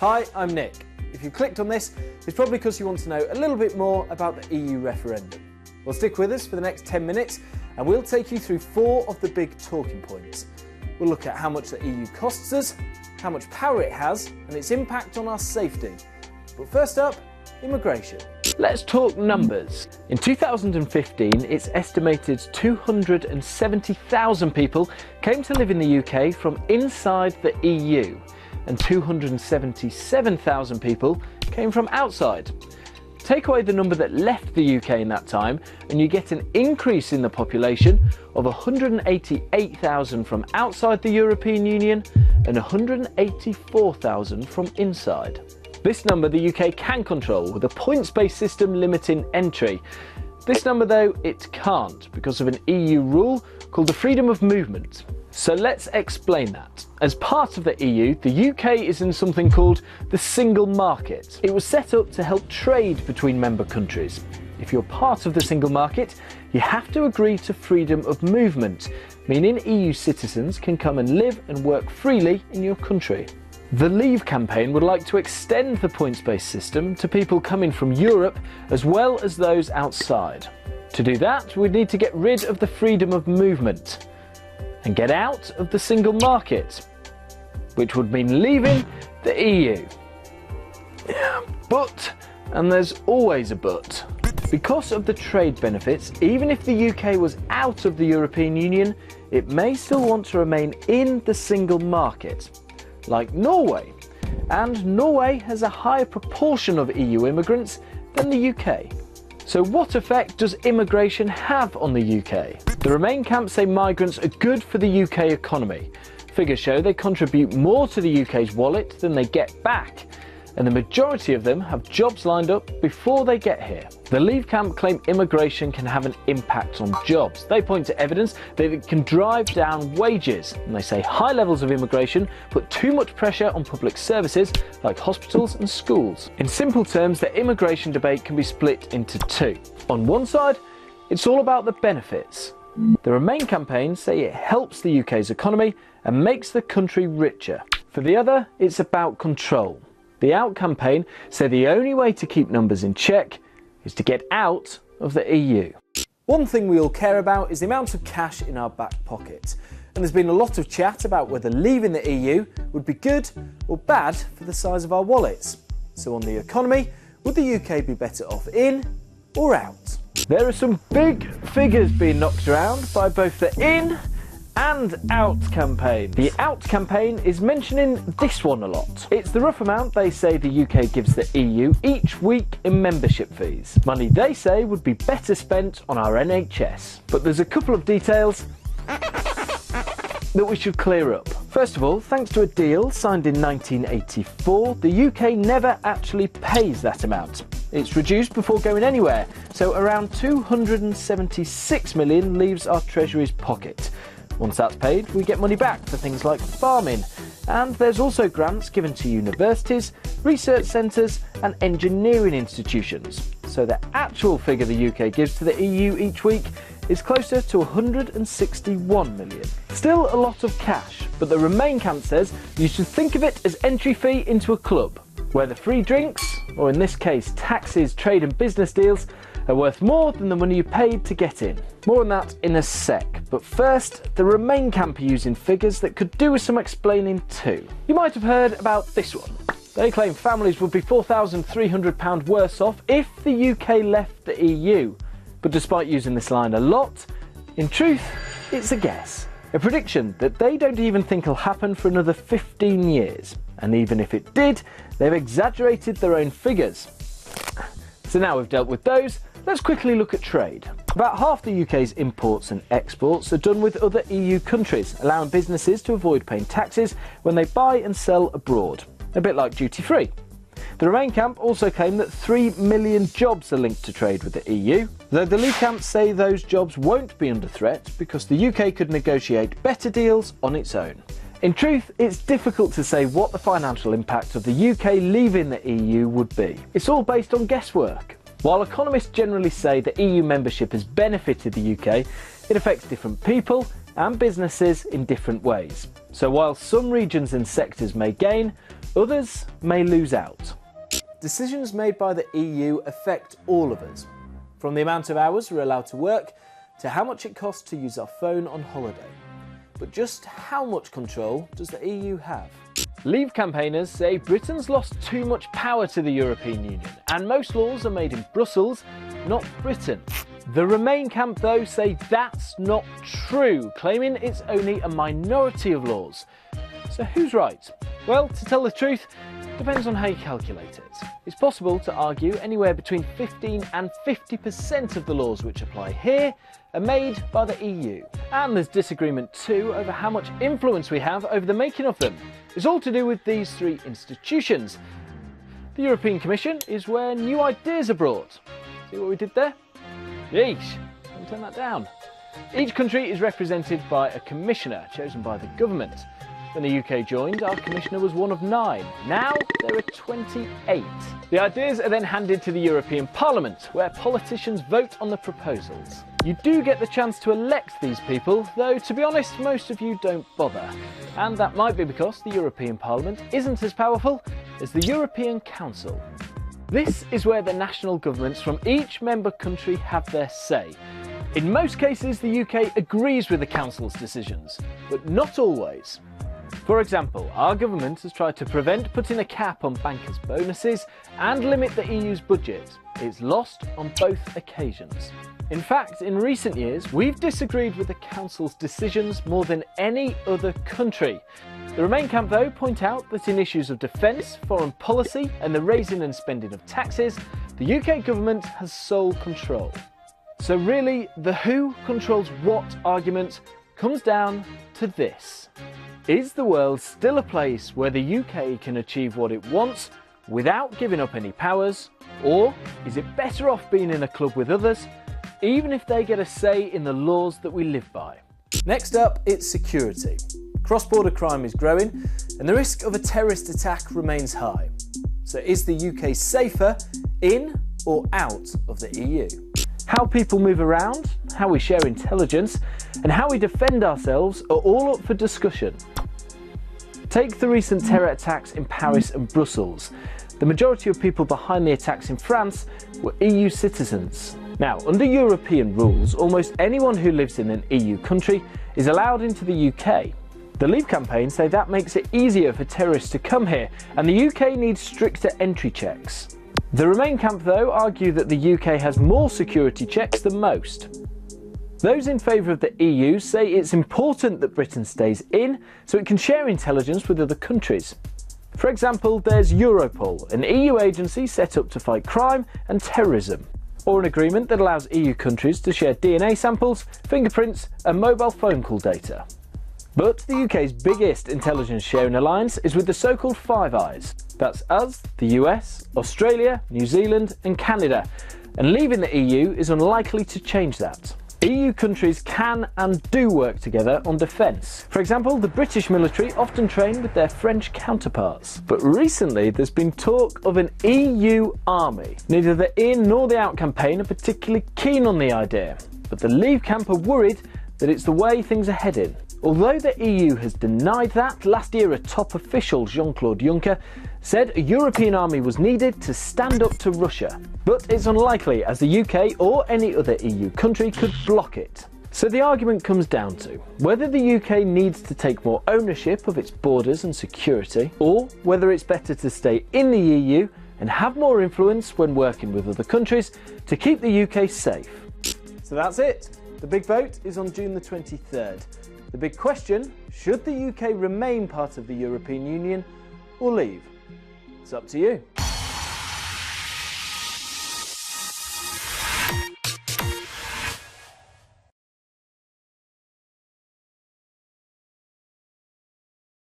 Hi, I'm Nick. If you clicked on this, it's probably because you want to know a little bit more about the EU referendum. Well, stick with us for the next 10 minutes and we'll take you through 4 of the big talking points. We'll look at how much the EU costs us, how much power it has and its impact on our safety. But first up, immigration. Let's talk numbers. In 2015, it's estimated 270,000 people came to live in the UK from inside the EU, and 277,000 people came from outside. Take away the number that left the UK in that time, and you get an increase in the population of 188,000 from outside the European Union and 184,000 from inside. This number the UK can control with a points-based system limiting entry. This number though, it can't because of an EU rule called the freedom of movement. So let's explain that. As part of the EU, the UK is in something called the single market. It was set up to help trade between member countries. If you're part of the single market, you have to agree to freedom of movement, meaning EU citizens can come and live and work freely in your country. The Leave campaign would like to extend the points-based system to people coming from Europe as well as those outside. To do that, we'd need to get rid of the freedom of movement and get out of the single market, which would mean leaving the EU. But, and there's always a but, because of the trade benefits, even if the UK was out of the European Union, it may still want to remain in the single market, like Norway. And Norway has a higher proportion of EU immigrants than the UK. So what effect does immigration have on the UK? The Remain camp say migrants are good for the UK economy. Figures show they contribute more to the UK's wallet than they get back, and the majority of them have jobs lined up before they get here. The Leave camp claim immigration can have an impact on jobs. They point to evidence that it can drive down wages, and they say high levels of immigration put too much pressure on public services like hospitals and schools. In simple terms, the immigration debate can be split into 2. On one side, it's all about the benefits. The Remain campaign say it helps the UK's economy and makes the country richer. For the other, it's about control. The Out campaign say the only way to keep numbers in check is to get out of the EU. One thing we all care about is the amount of cash in our back pocket. And there's been a lot of chat about whether leaving the EU would be good or bad for the size of our wallets. So on the economy, would the UK be better off in or out? There are some big figures being knocked around by both the In and Out campaign. The Out campaign is mentioning this one a lot. It's the rough amount they say the UK gives the EU each week in membership fees. Money they say would be better spent on our NHS. But there's a couple of details that we should clear up. First of all, thanks to a deal signed in 1984, the UK never actually pays that amount. It's reduced before going anywhere, so around 276 million leaves our Treasury's pocket. Once that's paid, we get money back for things like farming, and there's also grants given to universities, research centres and engineering institutions. So the actual figure the UK gives to the EU each week is closer to 161 million. Still a lot of cash, but the Remain camp says you should think of it as entry fee into a club, where the free drinks, or in this case taxes, trade and business deals, are worth more than the money you paid to get in. More on that in a sec, but first, the Remain camp are using figures that could do with some explaining too. You might have heard about this one. They claim families would be £4,300 worse off if the UK left the EU. But despite using this line a lot, in truth, it's a guess. A prediction that they don't even think will happen for another 15 years. And even if it did, they've exaggerated their own figures. So now we've dealt with those, let's quickly look at trade. About half the UK's imports and exports are done with other EU countries, allowing businesses to avoid paying taxes when they buy and sell abroad, a bit like duty-free. The Remain camp also claim that 3 million jobs are linked to trade with the EU, though the Leave camp say those jobs won't be under threat because the UK could negotiate better deals on its own. In truth, it's difficult to say what the financial impact of the UK leaving the EU would be. It's all based on guesswork. While economists generally say that EU membership has benefited the UK, it affects different people and businesses in different ways. So while some regions and sectors may gain, Others may lose out. Decisions made by the EU affect all of us, from the amount of hours we're allowed to work to how much it costs to use our phone on holiday. But just how much control does the EU have? Leave campaigners say Britain's lost too much power to the European Union, and most laws are made in Brussels, not Britain. The Remain camp, though, say that's not true, claiming it's only a minority of laws. So who's right? Well, to tell the truth, depends on how you calculate it. It's possible to argue anywhere between 15 and 50% of the laws which apply here are made by the EU. And there's disagreement too over how much influence we have over the making of them. It's all to do with these three institutions. The European Commission is where new ideas are brought. See what we did there? Yeesh, don't turn that down. Each country is represented by a commissioner chosen by the government. When the UK joined, our commissioner was one of 9. Now there are 28. The ideas are then handed to the European Parliament, where politicians vote on the proposals. You do get the chance to elect these people, though to be honest, most of you don't bother. And that might be because the European Parliament isn't as powerful as the European Council. This is where the national governments from each member country have their say. In most cases, the UK agrees with the Council's decisions, but not always. For example, our government has tried to prevent putting a cap on bankers' bonuses and limit the EU's budget. It's lost on both occasions. In fact, in recent years, we've disagreed with the Council's decisions more than any other country. The Remain camp, though, point out that in issues of defence, foreign policy and the raising and spending of taxes, the UK government has sole control. So really, the who controls what argument comes down to this. Is the world still a place where the UK can achieve what it wants without giving up any powers? Or is it better off being in a club with others, even if they get a say in the laws that we live by? Next up, it's security. Cross-border crime is growing and the risk of a terrorist attack remains high. So is the UK safer in or out of the EU? How people move around, how we share intelligence, and how we defend ourselves are all up for discussion. Take the recent terror attacks in Paris and Brussels. The majority of people behind the attacks in France were EU citizens. Now, under European rules, almost anyone who lives in an EU country is allowed into the UK. The Leave campaign say that makes it easier for terrorists to come here, and the UK needs stricter entry checks. The Remain camp, though, argue that the UK has more security checks than most. Those in favour of the EU say it's important that Britain stays in so it can share intelligence with other countries. For example, there's Europol, an EU agency set up to fight crime and terrorism, or an agreement that allows EU countries to share DNA samples, fingerprints and mobile phone call data. But the UK's biggest intelligence sharing alliance is with the so-called Five Eyes. That's us, the US, Australia, New Zealand and Canada, and leaving the EU is unlikely to change that. EU countries can and do work together on defence. For example, the British military often train with their French counterparts. But recently there's been talk of an EU army. Neither the in nor the out campaign are particularly keen on the idea, but the Leave camp are worried that it's the way things are heading. Although the EU has denied that, last year a top official, Jean-Claude Juncker, said a European army was needed to stand up to Russia. But it's unlikely, as the UK or any other EU country could block it. So the argument comes down to whether the UK needs to take more ownership of its borders and security, or whether it's better to stay in the EU and have more influence when working with other countries to keep the UK safe. So that's it. The big vote is on June the 23rd. The big question, should the UK remain part of the European Union or leave? It's up to you.